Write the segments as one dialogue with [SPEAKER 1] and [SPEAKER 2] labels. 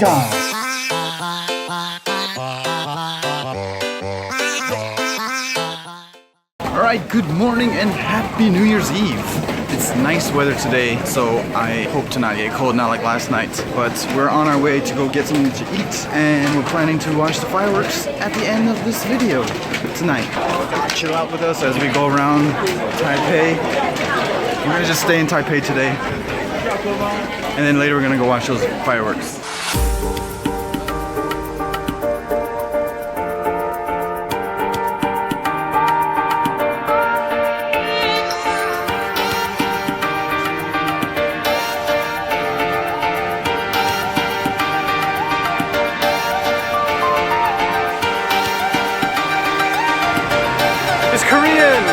[SPEAKER 1] time. Alright, good morning and happy New Year's Eve. It's nice weather today, so I hope to not get cold, not like last night. But we're on our way to go get something to eat, and we're planning to watch the fireworks at the end of this video tonight. Chill out with us as we go around Taipei. We're gonna just stay in Taipei today, and then later we're gonna go watch those fireworks. It's Korean!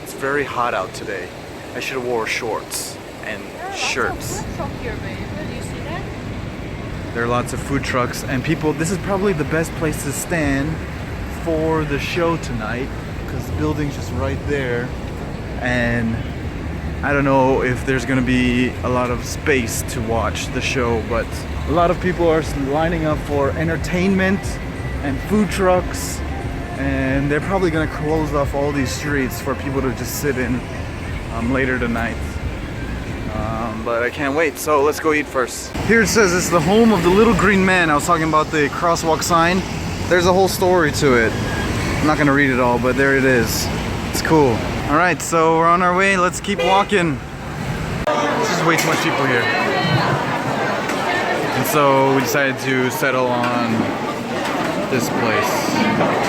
[SPEAKER 1] It's very hot out today. I should have wore shorts and shirts. There are lots of food trucks and people. This is probably the best place to stand for the show tonight, because the building's just right there, and I don't know if there's gonna be a lot of space to watch the show, but a lot of people are lining up for entertainment and food trucks, and they're probably gonna close off all these streets for people to just sit in later tonight. But I can't wait, so let's go eat first. Here it says it's the home of the little green man. I was talking about the crosswalk sign. There's a whole story to it. I'm not gonna read it all, but there it is. It's cool. All right, so we're on our way. Let's keep walking. There's just way too much people here. And so we decided to settle on this place.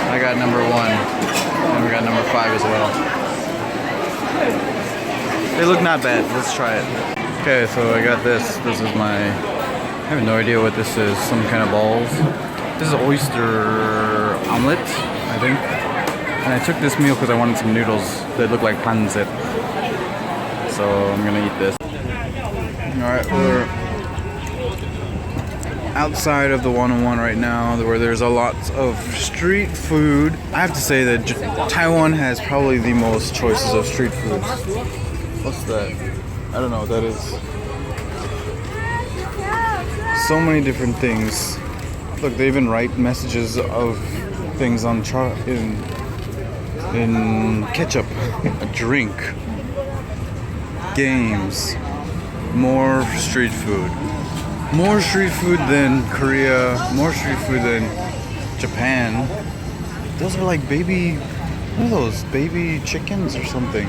[SPEAKER 1] I got number 1, and we got number 5 as well. They look not bad. Let's try it. Okay, so I got this. This is my, I have no idea what this is. Some kind of balls. This is oyster omelet, I think. And I took this meal because I wanted some noodles that look like pancit. So I'm gonna eat this. Alright, we're outside of the 101 right now, where there's a lot of street food. I have to say that Taiwan has probably the most choices of street food. What's that? I don't know what that is. So many different things. Look, they even write messages of things on in ketchup. A drink. Games. More street food. More street food than Korea. More street food than Japan. Those are like baby, what are those? Baby chickens or something?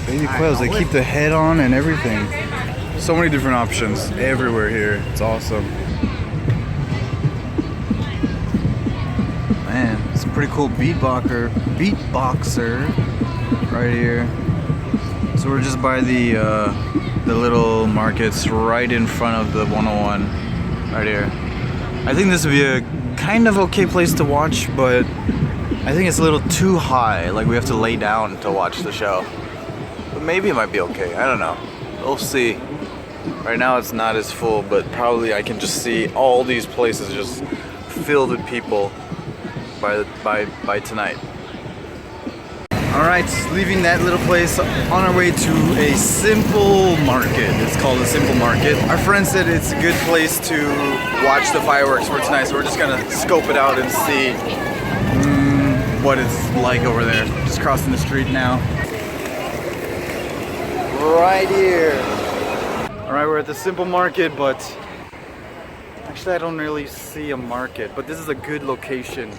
[SPEAKER 1] Baby quails. They keep the head on and everything. So many different options everywhere here. It's awesome. Man, it's a pretty cool beatboxer right here. So we're just by the little markets right in front of the 101 right here. I think this would be a kind of okay place to watch, but I think it's a little too high. Like we have to lay down to watch the show. But maybe it might be okay. I don't know. We'll see. Right now it's not as full, but probably I can just see all these places just filled with people by tonight. Alright, leaving that little place, on our way to a simple market. It's called a simple market. Our friend said it's a good place to watch the fireworks for tonight, so we're just gonna scope it out and see what it's like over there. Just crossing the street now. Right here. Alright, we're at the simple market, but actually I don't really see a market, but this is a good location.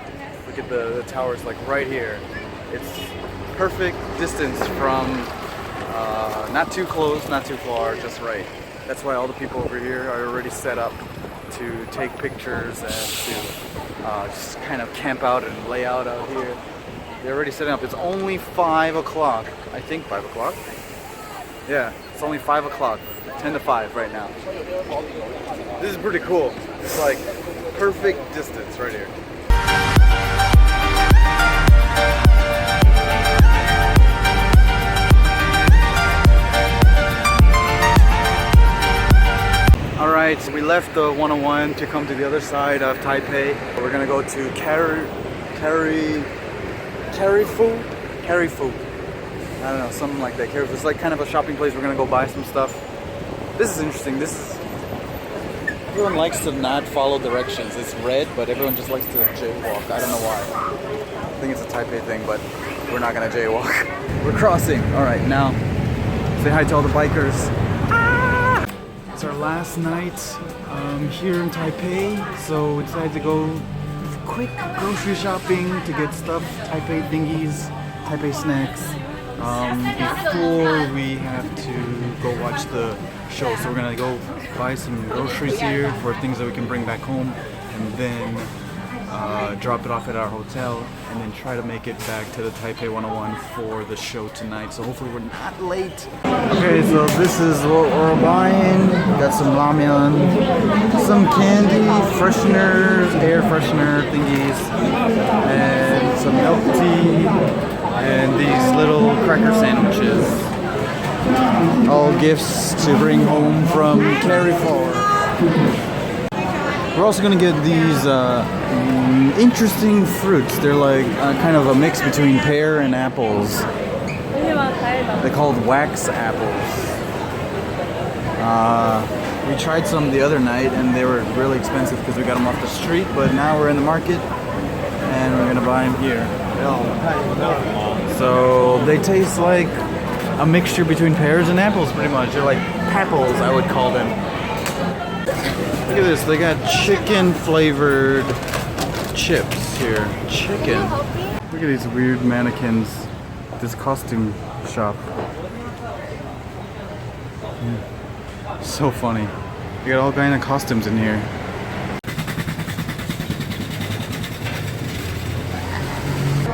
[SPEAKER 1] Look at the towers, like right here. It's perfect distance from not too close, not too far, just right. That's why all the people over here are already set up to take pictures and to just kind of camp out and lay out here. They're already setting up. It's only 5 o'clock. I think 5 o'clock. Yeah, it's only 5 o'clock. 10 to 5 right now. This is pretty cool. It's like perfect distance right here. Alright, so we left the 101 to come to the other side of Taipei. We're gonna go to Carifu. I don't know, something like that. Carifu. It's like kind of a shopping place. We're gonna go buy some stuff. This is interesting. Everyone likes to not follow directions. It's red, but everyone just likes to jaywalk. I don't know why. I think it's a Taipei thing, but we're not gonna jaywalk. We're crossing. Alright, now say hi to all the bikers. It's our last night here in Taipei, so we decided to go quick grocery shopping to get stuff, Taipei thingies, Taipei snacks, before we have to go watch the show. So we're gonna go buy some groceries here for things that we can bring back home, and then drop it off at our hotel, and then try to make it back to the Taipei 101 for the show tonight. So hopefully we're not late. Okay, so this is what we're buying. Got some ramen, some candy, fresheners, air freshener thingies, and some milk tea, and these little cracker sandwiches. All gifts to bring home from Carrefour. We're also gonna get these interesting fruits. They're like kind of a mix between pear and apples. They're called wax apples. We tried some the other night and they were really expensive because we got them off the street, but now we're in the market and we're gonna buy them here. So they taste like a mixture between pears and apples pretty much. They're like papples, I would call them. Look at this, they got chicken flavored chips here. Chicken. Look at these weird mannequins. This costume shop. So funny. You got all kind of costumes in here.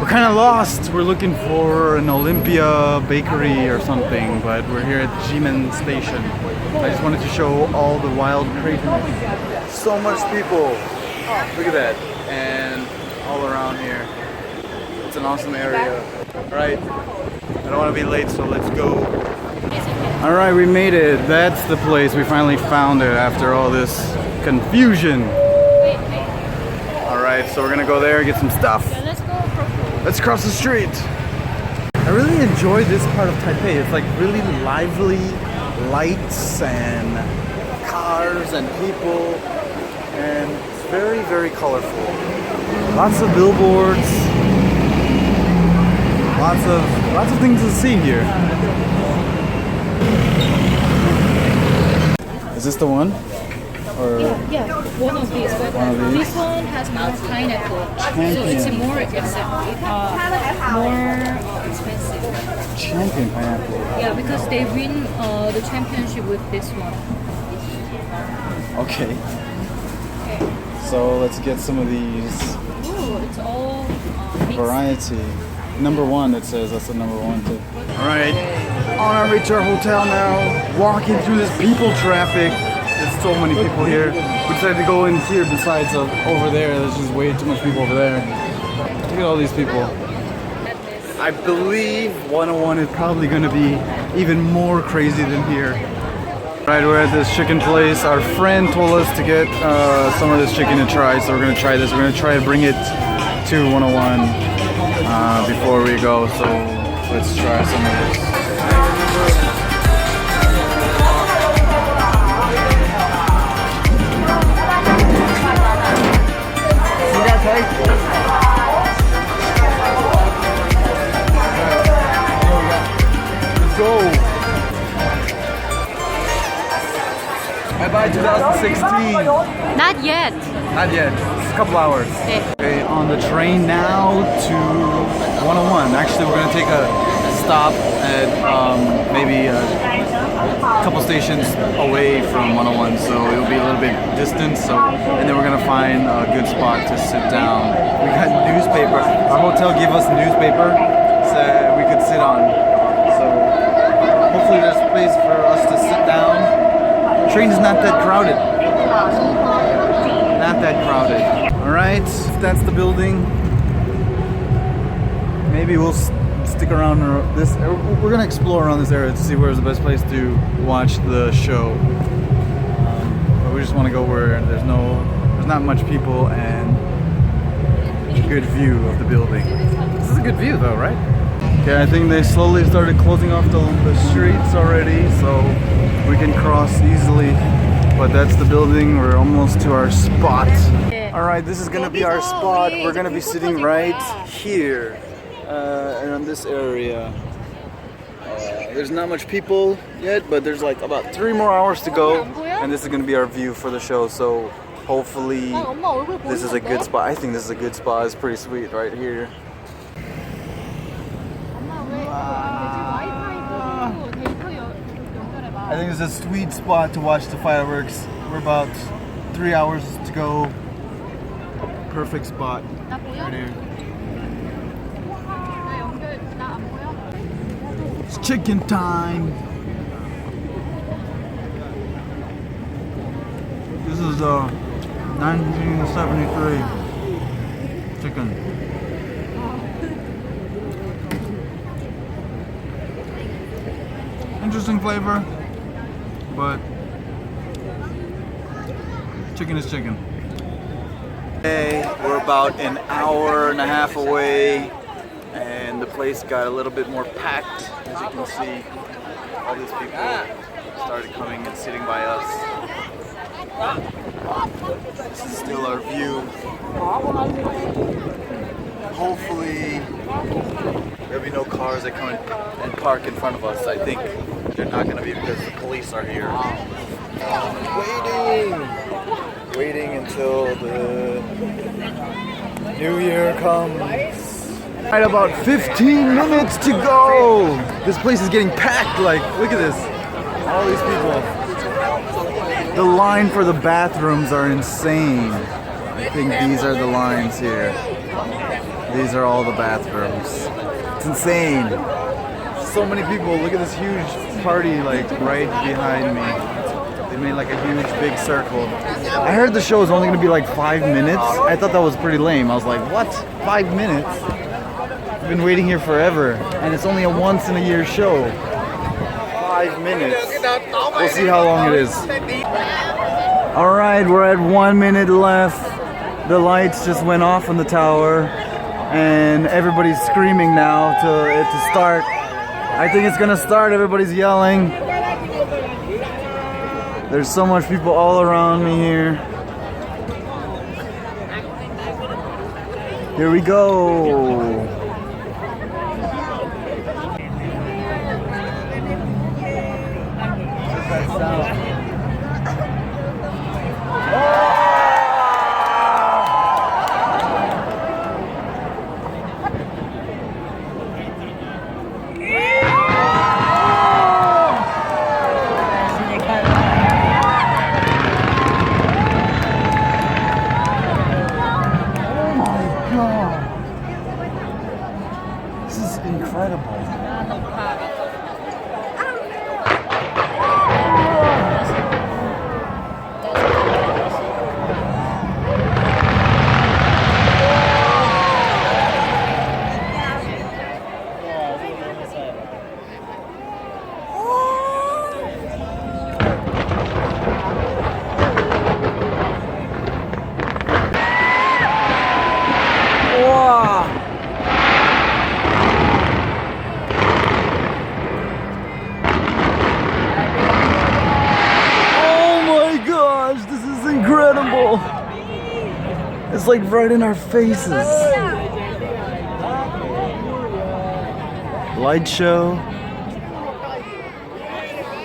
[SPEAKER 1] We're kind of lost. We're looking for an Olympia bakery or something, but we're here at Jimen Station. I just wanted to show all the wild craziness. So much people. Look at that. And all around here. It's an awesome area. Alright. I don't want to be late, so let's go. Alright, we made it. That's the place. We finally found it after all this confusion. Alright, so we're gonna go there and get some stuff. Let's cross the street. I really enjoy this part of Taipei. It's like really lively lights and cars and people, and it's very, very colorful. Lots of billboards. Lots of things to see here. Is this the one? Or
[SPEAKER 2] yeah, one of these. But this one has more pineapple, so it's more expensive.
[SPEAKER 1] Champion pineapple.
[SPEAKER 2] Yeah, because they win the championship with this one.
[SPEAKER 1] Okay. So let's get some of these.
[SPEAKER 2] Ooh, it's all mixed.
[SPEAKER 1] Variety. Number one, it says. That's the number one too. Alright, on our way to our hotel now. Walking through this people traffic. There's so many people here. We decided to go in here besides over there. There's just way too much people over there. Look at all these people. I believe 101 is probably going to be even more crazy than here. Right, we're at this chicken place. Our friend told us to get some of this chicken to try, so we're going to try this. We're going to try to bring it to 101 before we go, so let's try some of this. Let's go. Bye-bye 2016.
[SPEAKER 2] Not yet.
[SPEAKER 1] Not yet. It's a couple hours. Okay, on the train now to 101. Actually, we're gonna take a stop at maybe a couple stations away from 101, so it'll be a little bit distant. So, and then we're gonna find a good spot to sit down. We got newspaper. Our hotel gave us newspaper so we could sit on. So hopefully there's a place for us to sit down. The train is not that crowded. Not that crowded. All right, if that's the building, maybe we'll stick around this. We're gonna explore around this area to see where's the best place to watch the show. But we're just just want to go where there's not much people and a good view of the building. This is a good view though, right? Okay, I think they slowly started closing off the streets already, so we can cross easily. But that's the building. We're almost to our spot. Alright, this is gonna be our spot. We're gonna be sitting right here, around this area. There's not much people yet, but there's like about 3 more hours to go, and this is gonna be our view for the show. So hopefully this is a good spot. I think this is a good spot. It's pretty sweet right here. I think it's a sweet spot to watch the fireworks. We're about 3 hours to go. Perfect spot right here. It's chicken time. This is 1973 chicken. Interesting flavor, but chicken is chicken. Okay, we're about an hour and a half away, and the place got a little bit more packed. As you can see, all these people started coming and sitting by us. This is still our view. Hopefully there'll be no cars that come and park in front of us. I think they're not going to be because the police are here. Waiting until the new year comes. Right, about 15 minutes to go. This place is getting packed. Like, look at this. All these people. The line for the bathrooms are insane. I think these are the lines here. These are all the bathrooms. It's insane. So many people. Look at this huge party like right behind me. They made like a huge big circle. I heard the show is only going to be like 5 minutes. I thought that was pretty lame. I was like, what? 5 minutes? I've been waiting here forever, and it's only a once in a year show. 5 minutes. We'll see how long it is. Alright, we're at 1 minute left. The lights just went off on the tower, and everybody's screaming now to it to start. I think it's gonna start. Everybody's yelling. There's so much people all around me here. Here we go. It's like right in our faces. Light show.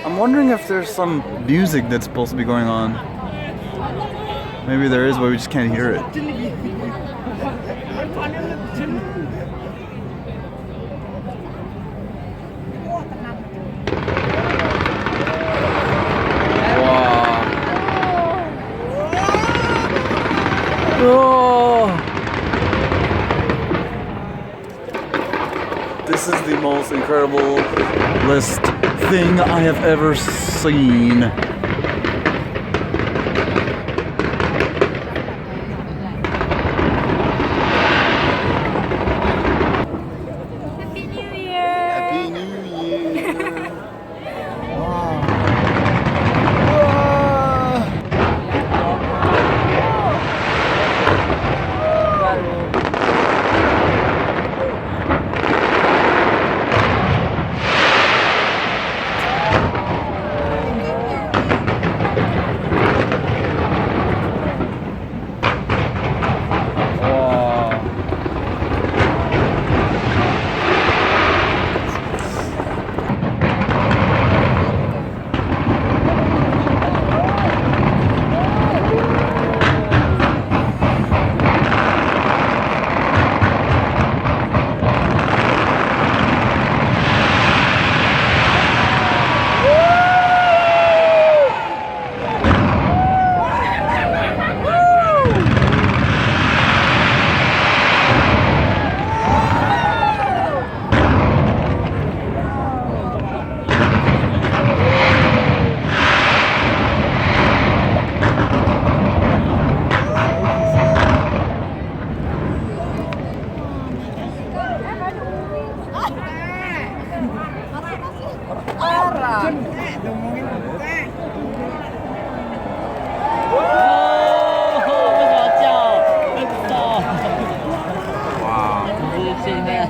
[SPEAKER 1] I'm wondering if there's some music that's supposed to be going on. Maybe there is, but we just can't hear it. This is the most incredible list thing I have ever seen.
[SPEAKER 2] Happy New Year!
[SPEAKER 1] Happy New Year! Wow.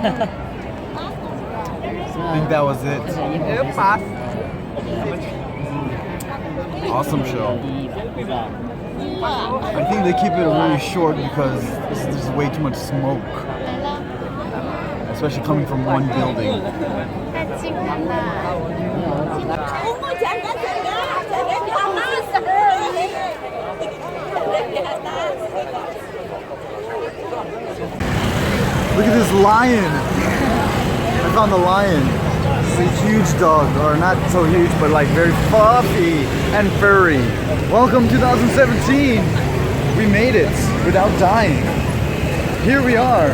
[SPEAKER 1] I think that was it. Awesome show. I think they keep it really short because there's way too much smoke. Especially coming from one building. Look at this lion! I found the lion. It's a huge dog, or not so huge, but like very fluffy and furry. Welcome 2017! We made it without dying. Here we are.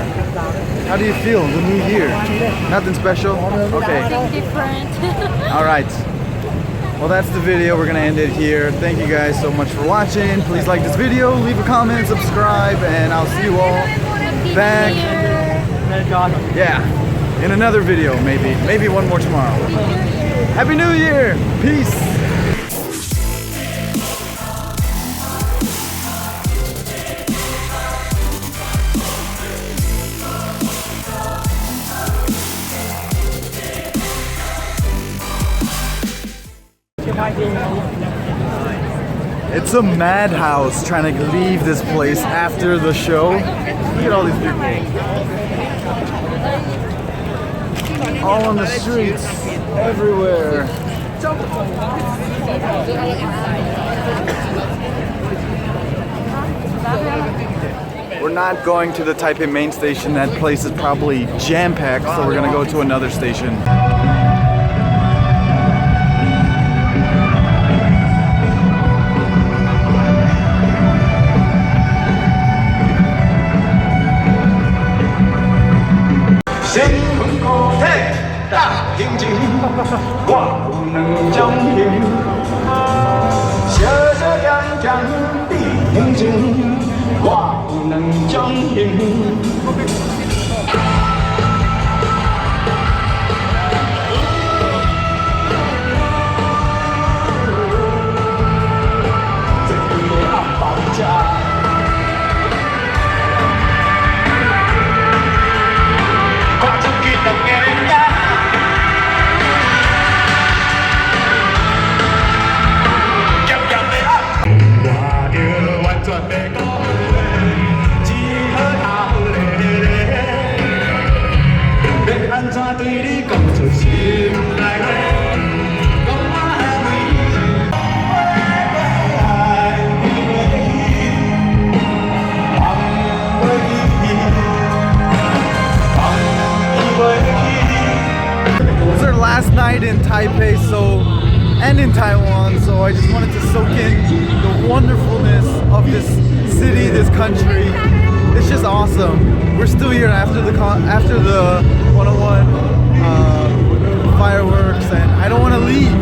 [SPEAKER 1] How do you feel? The new year? Nothing special? Okay.
[SPEAKER 2] Something different.
[SPEAKER 1] Alright. Well, that's the video. We're gonna end it here. Thank you guys so much for watching. Please like this video, leave a comment, subscribe, and I'll see you all back. Yeah, in another video, maybe one more tomorrow. Happy New Year! Peace! It's a madhouse trying to leave this place after the show. Look at all these people. All on the streets, everywhere. We're not going to the Taipei main station. That place is probably jam-packed, so we're gonna go to another station. Last night in Taipei, and in Taiwan, so I just wanted to soak in the wonderfulness of this city, this country. It's just awesome. We're still here after the 101 fireworks, and I don't want to leave.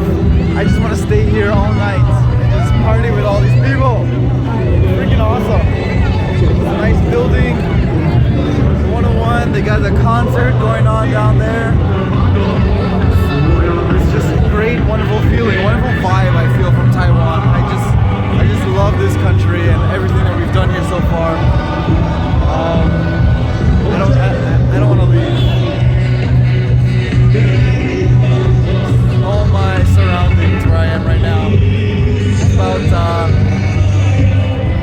[SPEAKER 1] I just want to stay here all night and just party with all these people. Freaking awesome. It's a nice building. 101. They got a concert going on down there. Great, wonderful feeling, wonderful vibe I feel from Taiwan. I just love this country and everything that we've done here so far. I don't want to leave. All my surroundings where I am right now.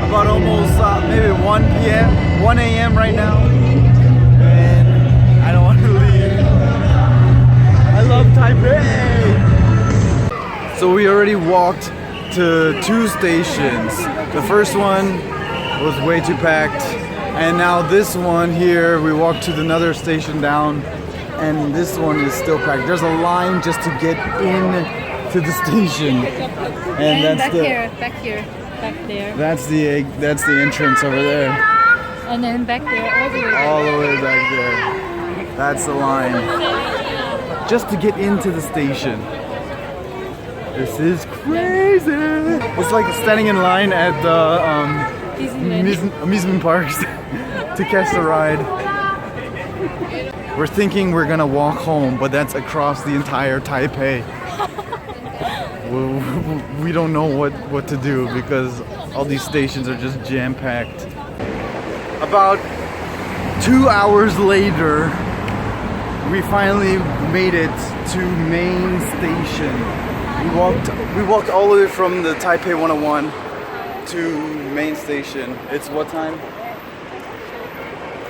[SPEAKER 1] About almost maybe 1 p.m., 1 a.m. right now, and I don't want to leave. I love Taipei. So we already walked to 2 stations. The first one was way too packed, and now this one here, we walked to another station down, and this one is still packed. There's a line just to get in to the station, and that's
[SPEAKER 2] back
[SPEAKER 1] the
[SPEAKER 2] back there.
[SPEAKER 1] That's the entrance over there.
[SPEAKER 2] And then back there,
[SPEAKER 1] all the way back there. That's the line, just to get into the station. This is crazy. It's like standing in line at the amusement parks to catch the ride. We're thinking we're gonna walk home, but that's across the entire Taipei. We don't know what to do because all these stations are just jam-packed. About 2 hours later, We finally made it to main station. We walked all the way from the Taipei 101 to main station. It's what time?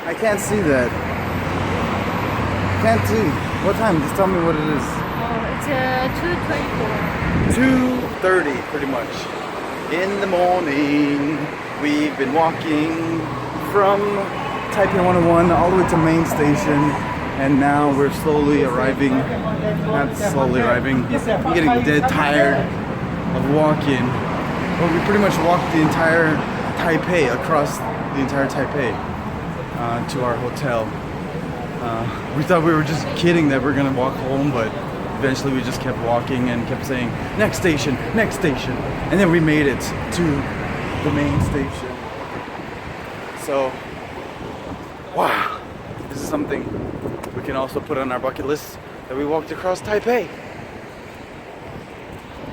[SPEAKER 1] I can't see that. Can't see. What time? Just tell me what it is.
[SPEAKER 2] It's 2:24.
[SPEAKER 1] 2:30 pretty much. In the morning, we've been walking from Taipei 101 all the way to main station, and now we're slowly arriving. Not slowly arriving. I'm getting dead tired of walking. But we pretty much walked the entire Taipei, across the entire Taipei to our hotel. We thought we were just kidding that we're gonna walk home, but eventually we just kept walking and kept saying, next station, next station. And then we made it to the main station. So, wow, this is something we can also put on our bucket list, that we walked across Taipei.